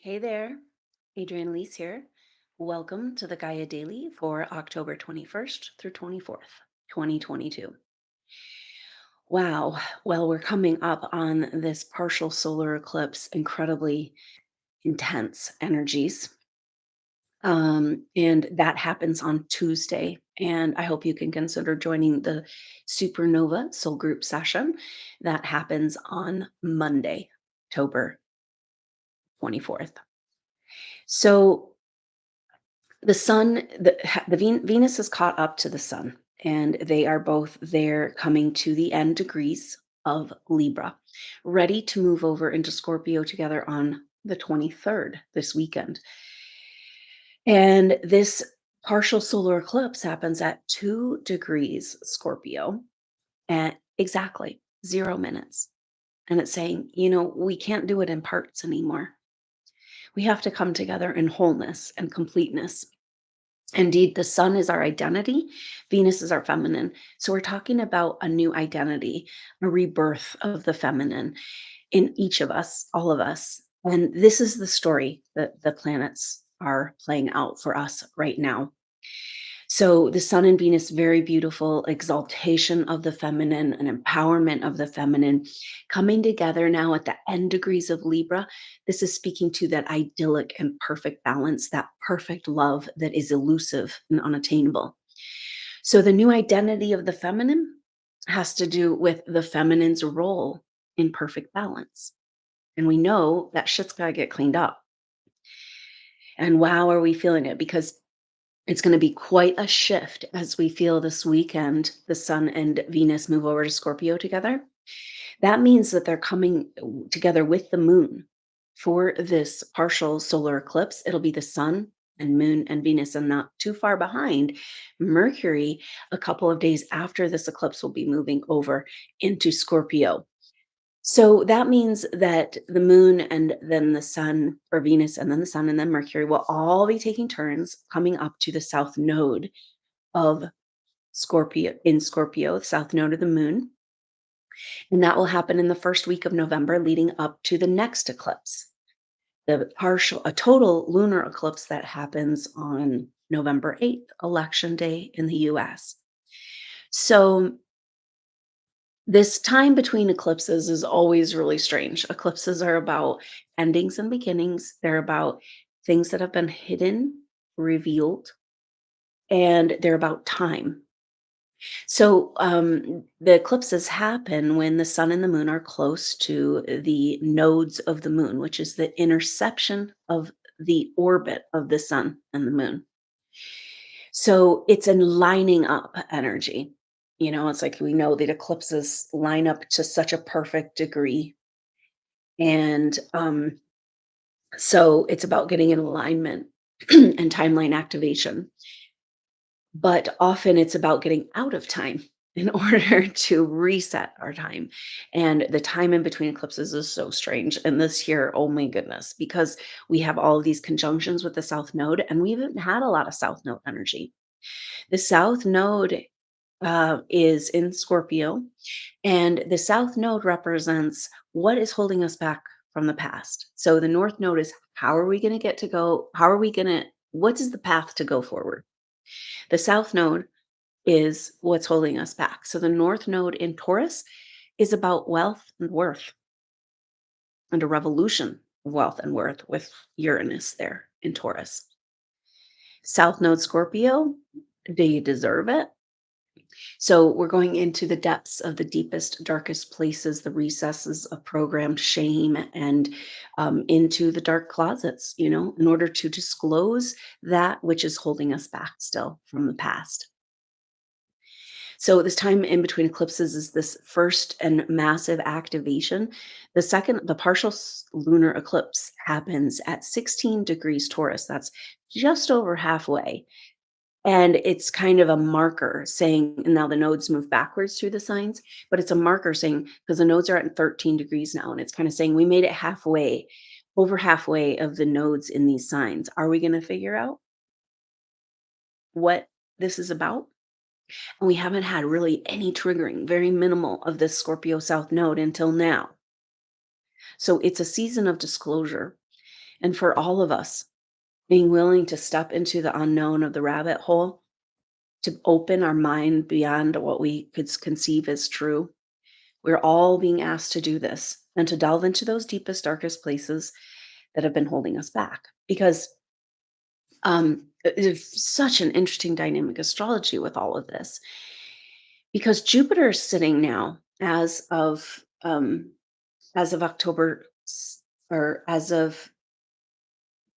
Hey there, Adrienne Leese here. Welcome to the Gaia Daily for October 21st through 24th, 2022. Wow. Well, we're coming up on this partial solar eclipse, incredibly intense energies. And that happens on Tuesday. And I hope you can consider joining the Supernova Soul Group session that happens on Monday, October 24th. So the sun, Venus is caught up to the sun, and they are both there coming to the end degrees of Libra, ready to move over into Scorpio together on the 23rd this weekend. And this partial solar eclipse happens at 2 degrees Scorpio at exactly 0 minutes. And it's saying, we can't do it in parts anymore. We have to come together in wholeness and completeness. Indeed, the sun is our identity, Venus is our feminine. So we're talking about a new identity, a rebirth of the feminine in each of us, all of us. And this is the story that the planets are playing out for us right now. So the sun and Venus, very beautiful exaltation of the feminine, an empowerment of the feminine coming together now at the end degrees of Libra. This is speaking to that idyllic and perfect balance, that perfect love that is elusive and unattainable. So the new identity of the feminine has to do with the feminine's role in perfect balance. And we know that shit's got to get cleaned up. And wow, are we feeling it? Because it's going to be quite a shift as we feel this weekend the Sun and Venus move over to Scorpio together. That means that they're coming together with the moon for this partial solar eclipse. It'll be the Sun and Moon and Venus, and not too far behind, Mercury, a couple of days after this eclipse, will be moving over into Scorpio. So that means that the moon and then the sun, or Venus and then the sun and then Mercury, will all be taking turns coming up to the south node of Scorpio, the south node of the moon. And that will happen in the first week of November, leading up to the next eclipse, a total lunar eclipse that happens on November 8th, election day in the US. So this time between eclipses is always really strange. Eclipses are about endings and beginnings. They're about things that have been hidden, revealed, and they're about time. So the eclipses happen when the sun and the moon are close to the nodes of the moon, which is the interception of the orbit of the sun and the moon. So it's a lining up energy. It's like we know that eclipses line up to such a perfect degree. And so it's about getting in alignment and timeline activation. But often it's about getting out of time in order to reset our time. And the time in between eclipses is so strange. And this year, oh my goodness, because we have all of these conjunctions with the South Node, and we haven't had a lot of South Node energy. The South Node is in Scorpio, and the South Node represents what is holding us back from the past. So the North Node is how are we going to get to go? How are we going to, what is the path to go forward? The South Node is what's holding us back. So the North Node in Taurus is about wealth and worth and a revolution of wealth and worth with Uranus there in Taurus. South Node Scorpio, do you deserve it? So we're going into the depths of the deepest, darkest places, the recesses of programmed shame, and into the dark closets, in order to disclose that which is holding us back still from the past. So this time in between eclipses is this first and massive activation. The partial lunar eclipse happens at 16 degrees Taurus. That's just over halfway. And it's kind of a marker saying, and now the nodes move backwards through the signs, but it's a marker saying, because the nodes are at 13 degrees now, and it's kind of saying we made it halfway, over halfway of the nodes in these signs. Are we going to figure out what this is about? And we haven't had really any triggering, very minimal of this Scorpio South node until now. So it's a season of disclosure. And for all of us, being willing to step into the unknown of the rabbit hole, to open our mind beyond what we could conceive as true. We're all being asked to do this and to delve into those deepest, darkest places that have been holding us back. Because it's such an interesting dynamic astrology with all of this. Because Jupiter is sitting now as of October or as of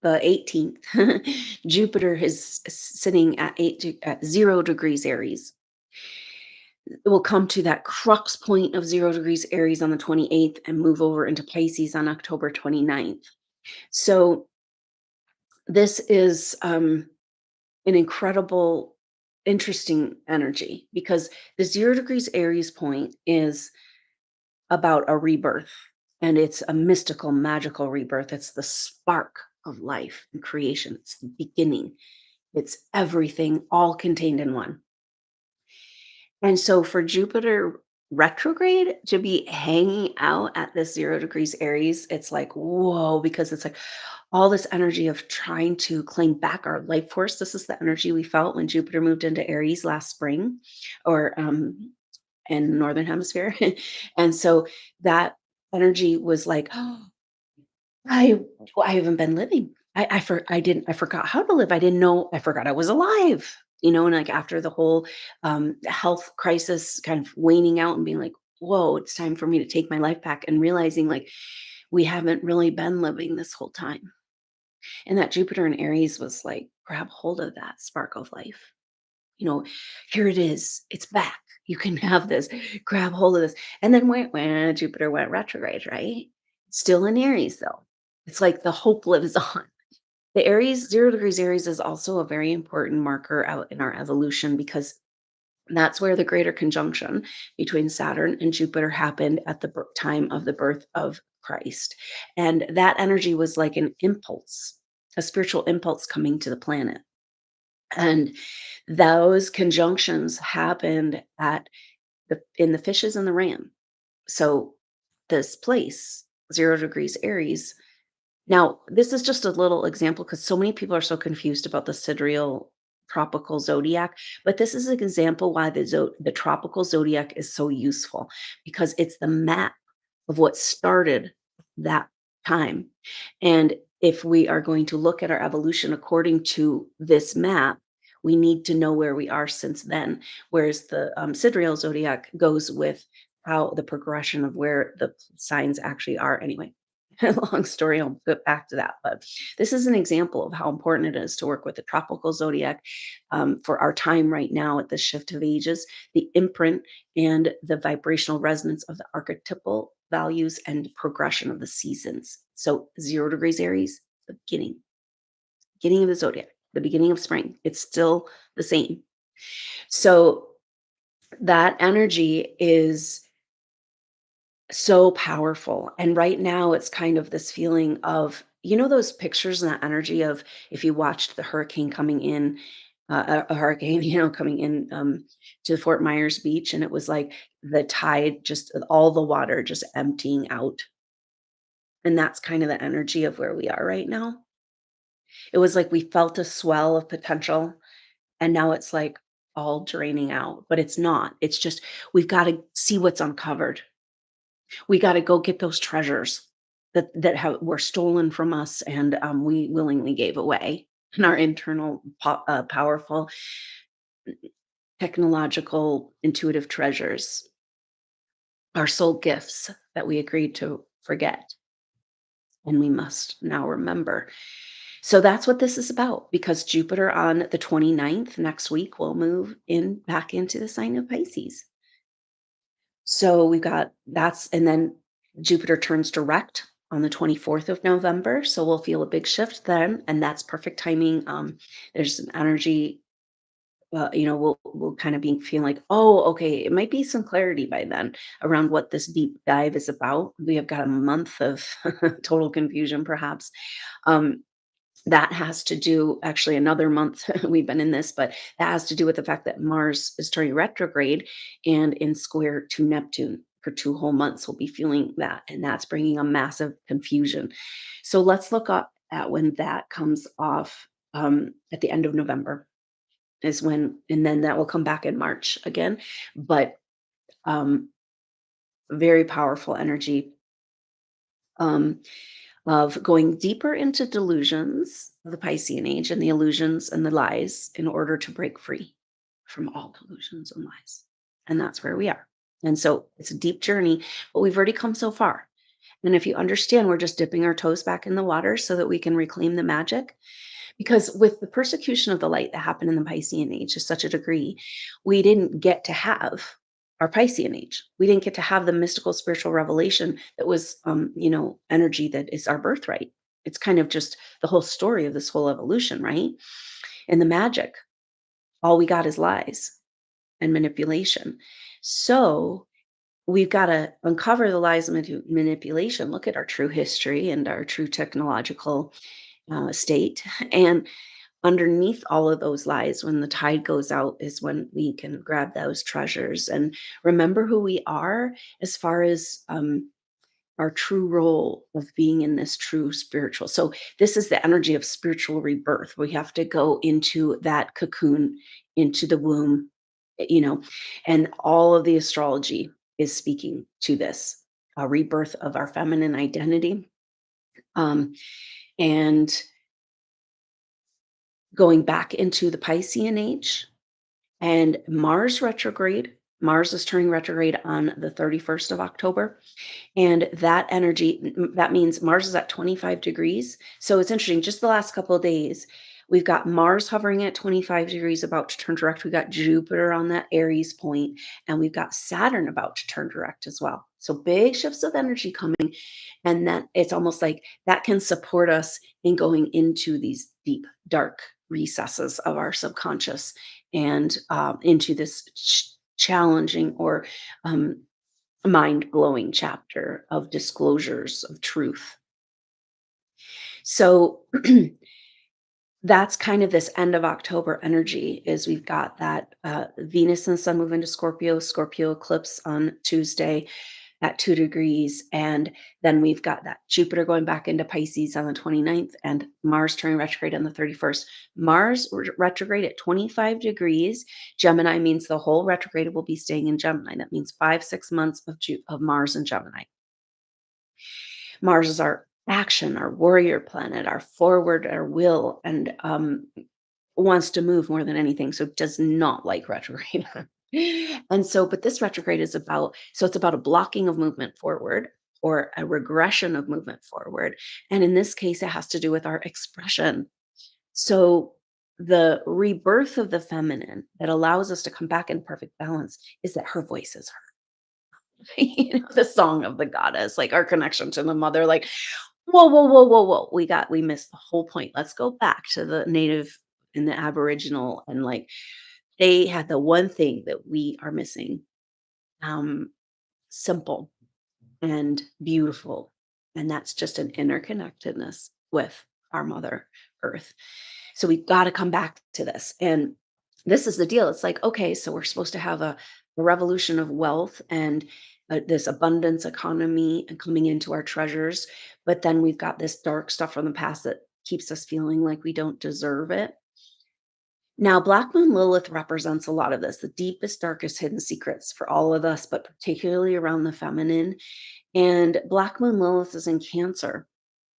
the 18th, Jupiter is sitting at at 0 degrees Aries. It will come to that crux point of 0 degrees Aries on the 28th and move over into Pisces on October 29th. So this is an incredible, interesting energy because the 0 degrees Aries point is about a rebirth, and it's a mystical, magical rebirth. It's the spark of life and creation. It's the beginning. It's everything all contained in one. And so for Jupiter retrograde to be hanging out at this 0 degrees Aries, it's like, whoa, because it's like all this energy of trying to claim back our life force. This is the energy we felt when Jupiter moved into Aries last spring or in the northern hemisphere. And so that energy was like, oh, I I haven't been living. I forgot how to live. I didn't know. I forgot I was alive. And like after the whole health crisis kind of waning out and being like, whoa, it's time for me to take my life back and realizing like we haven't really been living this whole time. And that Jupiter in Aries was like, grab hold of that spark of life. You know, here it is. It's back. You can have this. Grab hold of this. And then when Jupiter went retrograde, right? Still in Aries, though. It's like the hope lives on. The Aries, 0 degrees Aries is also a very important marker out in our evolution because that's where the greater conjunction between Saturn and Jupiter happened at the time of the birth of Christ. And that energy was like an impulse, a spiritual impulse coming to the planet. And those conjunctions happened at in the fishes and the ram. So this place, 0 degrees Aries. Now, this is just a little example because so many people are so confused about the sidereal tropical zodiac, but this is an example why the tropical zodiac is so useful because it's the map of what started that time. And if we are going to look at our evolution according to this map, we need to know where we are since then. Whereas the sidereal zodiac goes with how the progression of where the signs actually are. Anyway, long story, I'll get back to that. But this is an example of how important it is to work with the tropical zodiac for our time right now at the shift of ages, the imprint and the vibrational resonance of the archetypal values and progression of the seasons. So 0 degrees Aries, the beginning of the zodiac, the beginning of spring. It's still the same. So that energy is so powerful. And right now, it's kind of this feeling of, those pictures and that energy of if you watched the hurricane coming in, a hurricane, coming in to Fort Myers Beach, and it was like the tide, just all the water just emptying out. And that's kind of the energy of where we are right now. It was like we felt a swell of potential, and now it's like all draining out, but it's not. It's just we've got to see what's uncovered. We gotta go get those treasures that were stolen from us and, we willingly gave away, and our internal powerful technological intuitive treasures, our soul gifts that we agreed to forget, and we must now remember. So that's what this is about because Jupiter on the 29th next week will move in back into the sign of Pisces. So we've got that's and then Jupiter turns direct on the 24th of November. So we'll feel a big shift then. And that's perfect timing. There's an energy, we'll kind of be feeling like, oh, okay, it might be some clarity by then around what this deep dive is about. We have got a month of total confusion, perhaps. Um, that has to do actually another month we've been in this, but that has to do with the fact that Mars is turning retrograde and in square to Neptune for 2 whole months. We'll be feeling that, and that's bringing a massive confusion. So let's look up at when that comes off, at the end of November is when, and then that will come back in March again. But um, very powerful energy, um, of going deeper into delusions of the Piscean age and the illusions and the lies in order to break free from all delusions and lies. And that's where we are. And so it's a deep journey, but we've already come so far. And if you understand, we're just dipping our toes back in the water so that we can reclaim the magic. Because with the persecution of the light that happened in the Piscean age to such a degree, we didn't get to have our Piscean age. We didn't get to have the mystical spiritual revelation that was, energy that is our birthright. It's kind of just the whole story of this whole evolution, right? And the magic. All we got is lies and manipulation. So we've got to uncover the lies and manipulation, look at our true history and our true technological state. And underneath all of those lies, when the tide goes out, is when we can grab those treasures and remember who we are as far as our true role of being in this true spiritual. So, this is the energy of spiritual rebirth. We have to go into that cocoon, into the womb, and all of the astrology is speaking to this rebirth of our feminine identity. And going back into the Piscean age and Mars retrograde. Mars is turning retrograde on the 31st of October. And that energy, that means Mars is at 25 degrees. So it's interesting, just the last couple of days, we've got Mars hovering at 25 degrees, about to turn direct. We've got Jupiter on that Aries point, and we've got Saturn about to turn direct as well. So big shifts of energy coming. And then it's almost like that can support us in going into these deep, dark recesses of our subconscious and into this challenging or um, mind blowing chapter of disclosures of truth. So that's kind of this end of October energy is we've got that Venus and Sun move into Scorpio eclipse on Tuesday at 2 degrees. And then we've got that Jupiter going back into Pisces on the 29th and Mars turning retrograde on the 31st. Mars retrograde at 25 degrees. Gemini means the whole retrograde will be staying in Gemini. That means 5-6 months of Mars in Gemini. Mars is our action, our warrior planet, our forward, our will, and wants to move more than anything. So does not like retrograde. And so, but this retrograde is about, so it's about a blocking of movement forward or a regression of movement forward. And in this case, it has to do with our expression. So the rebirth of the feminine that allows us to come back in perfect balance is that her voice is the song of the goddess, like our connection to the mother, like, whoa, whoa, whoa, whoa, whoa. We missed the whole point. Let's go back to the native and the aboriginal and like they had the one thing that we are missing. Um, Simple and beautiful. And that's just an interconnectedness with our mother earth. So we've got to come back to this. And this is the deal. It's like, okay, so we're supposed to have a revolution of wealth and this abundance economy and coming into our treasures. But then we've got this dark stuff from the past that keeps us feeling like we don't deserve it. Now, Black Moon Lilith represents a lot of this, the deepest, darkest hidden secrets for all of us, but particularly around the feminine. And Black Moon Lilith is in Cancer.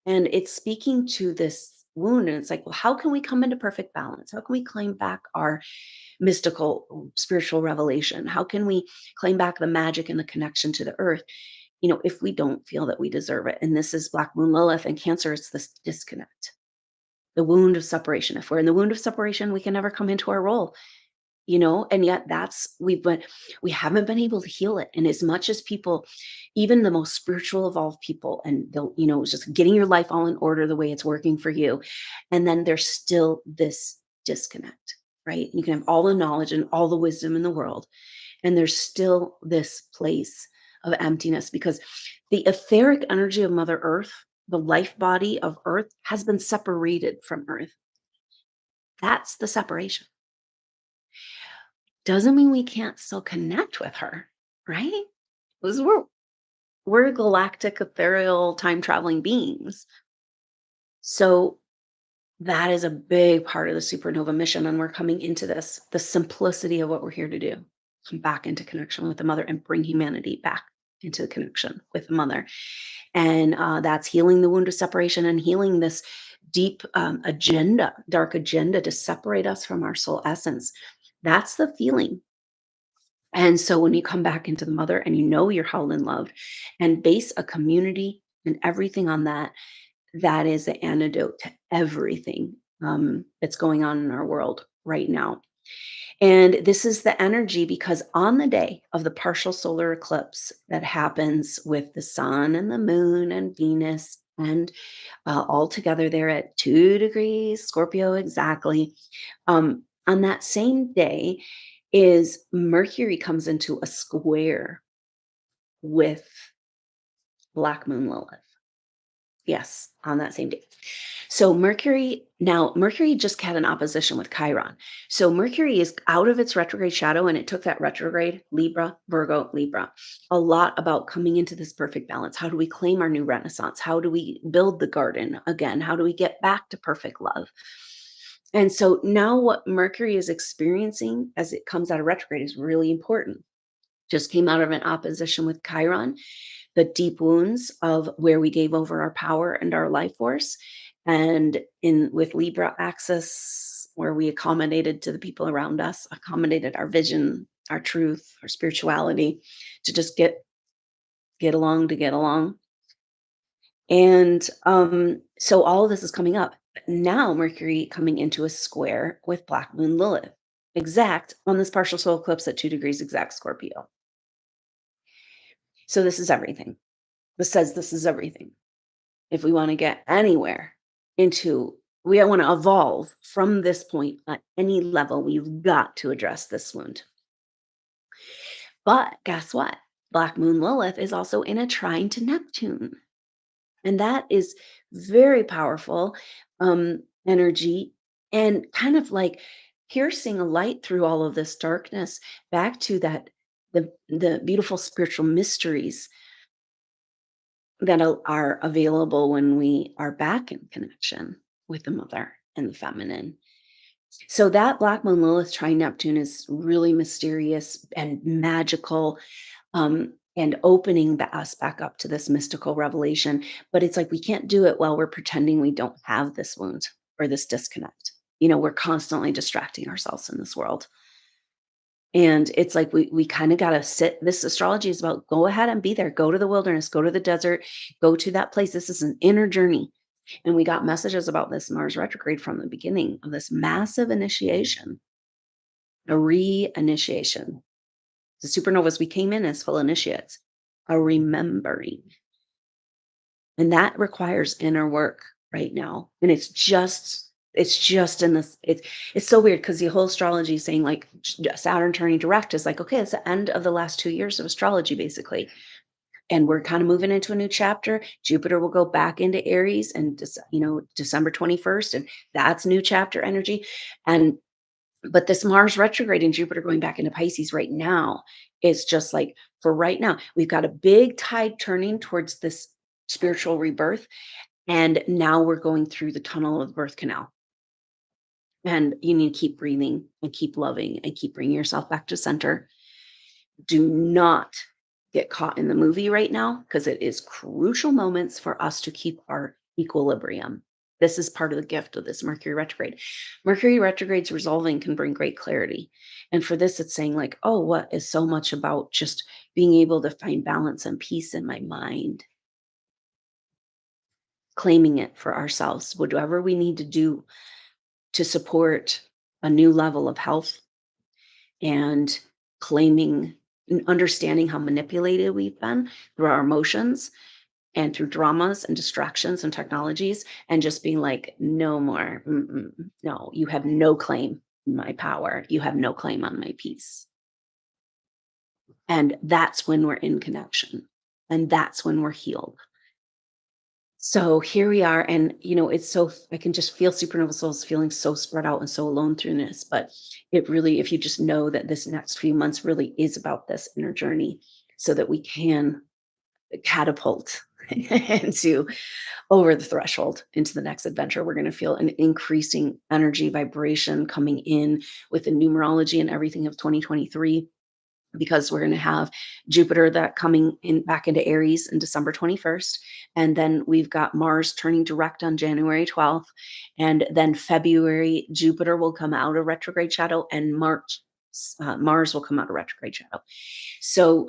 And it's speaking to this wound. And it's like, well, how can we come into perfect balance? How can we claim back our mystical spiritual revelation? How can we claim back the magic and the connection to the earth? If we don't feel that we deserve it. And this is Black Moon Lilith and Cancer, it's this disconnect, the wound of separation. If we're in the wound of separation, we can never come into our role, and yet we haven't been able to heal it. And as much as people, even the most spiritual evolved people, and they'll, just getting your life all in order the way it's working for you. And then there's still this disconnect, right? You can have all the knowledge and all the wisdom in the world. And there's still this place of emptiness because the etheric energy of Mother Earth, the life body of Earth, has been separated from Earth. That's the separation. Doesn't mean we can't still connect with her, right? Because we're galactic, ethereal, time traveling beings. So that is a big part of the supernova mission. And we're coming into this, the simplicity of what we're here to do, come back into connection with the mother and bring humanity back into connection with the mother. And that's healing the wound of separation and healing this deep agenda, dark agenda to separate us from our soul essence. That's the feeling. And so when you come back into the mother and you know you're held and loved and base a community and everything on that, that is the antidote to everything that's going on in our world right now. And this is the energy because on the day of the partial solar eclipse that happens with the sun and the moon and Venus and all together there at 2 degrees Scorpio exactly, on that same day is Mercury comes into a square with Black Moon Lilith. Yes, on that same day. So Mercury just had an opposition with Chiron. So Mercury is out of its retrograde shadow and it took that retrograde Libra, Virgo, Libra. A lot about coming into this perfect balance. How do we claim our new renaissance? How do we build the garden again? How do we get back to perfect love? And so now what Mercury is experiencing as it comes out of retrograde is really important. Just came out of an opposition with Chiron, the deep wounds of where we gave over our power and our life force, and in with Libra axis where we accommodated to the people around us, accommodated our vision, our truth, our spirituality to just get along to get along. And so all of this is coming up. Now Mercury coming into a square with Black Moon Lilith, exact on this partial solar eclipse at 2 degrees exact Scorpio. So this is everything. This says this is everything. If we want to get anywhere into, we want to evolve from this point at any level, we've got to address this wound. But guess what? Black Moon Lilith is also in a trine to Neptune. And that is very powerful energy and kind of like piercing a light through all of this darkness back to that the beautiful spiritual mysteries that are available when we are back in connection with the mother and the feminine. So that Black Moon Lilith trine Neptune is really mysterious and magical, and opening us back up to this mystical revelation. But it's like we can't do it while we're pretending we don't have this wound or this disconnect. We're constantly distracting ourselves in this world. And it's like we kind of got to sit. This astrology is about go ahead and be there. Go to the wilderness, go to the desert, go to that place. This is an inner journey. And we got messages about this Mars retrograde from the beginning of this massive initiation, a re-initiation. The supernovas we came in as full initiates, a remembering. And that requires inner work right now. And it's just in this, it's so weird because the whole astrology is saying like Saturn turning direct is like, okay, it's the end of the last 2 years of astrology, basically. And we're kind of moving into a new chapter. Jupiter will go back into Aries and December 21st, and that's new chapter energy. And but this Mars retrograde and Jupiter going back into Pisces right now is just like for right now, we've got a big tide turning towards this spiritual rebirth. And now we're going through the tunnel of the birth canal. And you need to keep breathing and keep loving and keep bringing yourself back to center. Do not get caught in the movie right now because it is crucial moments for us to keep our equilibrium. This is part of the gift of this Mercury retrograde. Mercury retrograde's resolving can bring great clarity. And for this, it's saying like, oh, what is so much about just being able to find balance and peace in my mind, claiming it for ourselves, whatever we need to do to support a new level of health and claiming and understanding how manipulated we've been through our emotions and through dramas and distractions and technologies and just being like, no more. No, you have no claim on my power. You have no claim on my peace. And that's when we're in connection. And that's when we're healed. So here we are. And, it's so, I can just feel Supernova Souls feeling so spread out and so alone through this. But it really, if you just know that this next few months really is about this inner journey so that we can catapult into over the threshold into the next adventure. We're going to feel an increasing energy vibration coming in with the numerology and everything of 2023, because we're going to have Jupiter that coming in back into Aries in December 21st. And then we've got Mars turning direct on January 12th. And then February, Jupiter will come out of retrograde shadow, and March, Mars will come out of retrograde shadow. So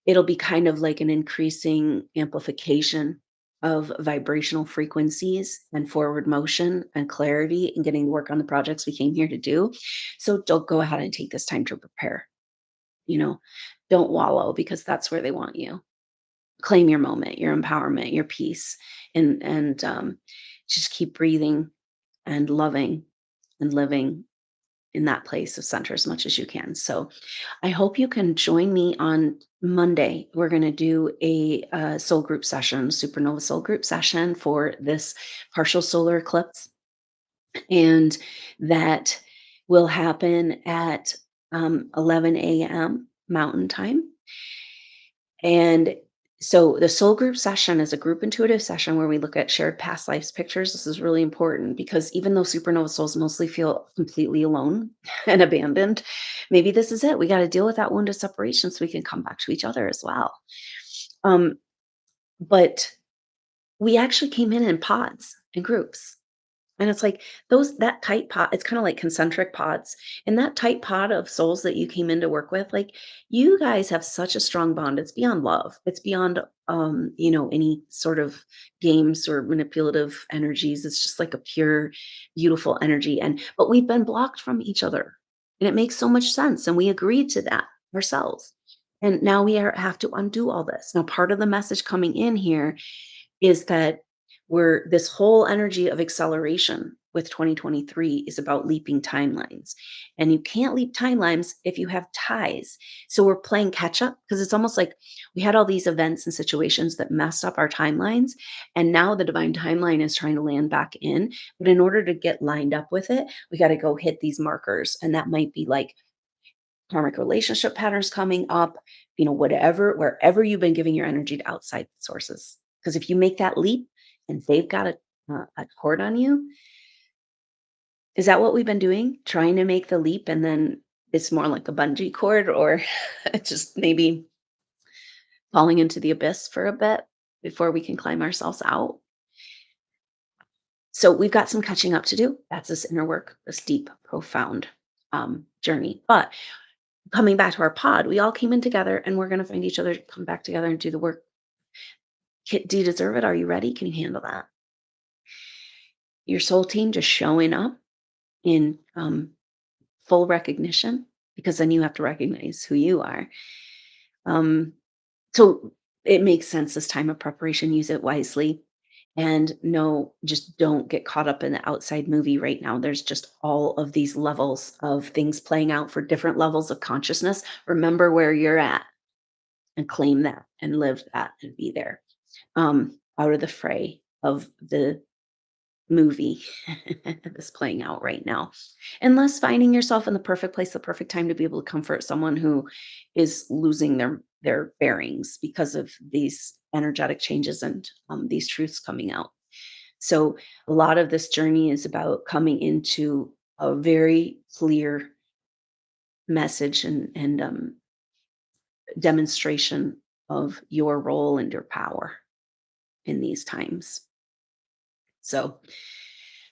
it'll be kind of like an increasing amplification of vibrational frequencies and forward motion and clarity and getting to work on the projects we came here to do. So don't go ahead and take this time to prepare. You know, don't wallow, because that's where they want you. Claim your moment, your empowerment, your peace, and just keep breathing and loving and living in that place of center as much as you can. So I hope you can join me on Monday. We're going to do a soul group session, supernova soul group session for this partial solar eclipse. And that will happen at 11 a.m. Mountain Time. And so the soul group session is a group intuitive session where we look at shared past lives pictures. This is really important because even though supernova souls mostly feel completely alone and abandoned, maybe this is it. We got to deal with that wound of separation so we can come back to each other as well. Um, but we actually came in pods and groups. And it's like those that tight pod, it's kind of like concentric pods. And that tight pod of souls that you came in to work with, like you guys have such a strong bond. It's beyond love. It's beyond any sort of games or manipulative energies. It's just like a pure, beautiful energy. And but we've been blocked from each other. And it makes so much sense. And we agreed to that ourselves. And now have to undo all this. Now, part of the message coming in here is that we're this whole energy of acceleration with 2023 is about leaping timelines. And you can't leap timelines if you have ties. So we're playing catch up because it's almost like we had all these events and situations that messed up our timelines. And now the divine timeline is trying to land back in. But in order to get lined up with it, we got to go hit these markers. And that might be like karmic relationship patterns coming up, whatever, wherever you've been giving your energy to outside sources. Because if you make that leap and they've got a cord on you, is that what we've been doing? Trying to make the leap and then it's more like a bungee cord, or just maybe falling into the abyss for a bit before we can climb ourselves out. So we've got some catching up to do. That's this inner work, this deep, profound journey. But coming back to our pod, we all came in together and we're going to find each other, come back together and do the work. Do you deserve it? Are you ready? Can you handle that? Your soul team just showing up in full recognition, because then you have to recognize who you are. So it makes sense this time of preparation, use it wisely. And no, just don't get caught up in the outside movie right now. There's just all of these levels of things playing out for different levels of consciousness. Remember where you're at and claim that and live that and be there, out of the fray of the movie that's playing out right now. Unless finding yourself in the perfect place, the perfect time to be able to comfort someone who is losing their bearings because of these energetic changes and these truths coming out. So a lot of this journey is about coming into a very clear message and demonstration of your role and your power in these times. So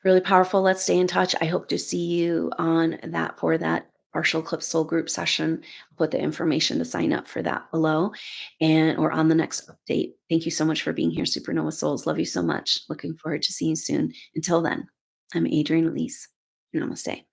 really powerful. Let's stay in touch. I hope to see you on that for that partial eclipse soul group session. I'll put the information to sign up for that below and or on the next update. Thank you so much for being here, Supernova Souls. Love you so much. Looking forward to seeing you soon. Until then, I'm Adrienne Elise. Namaste.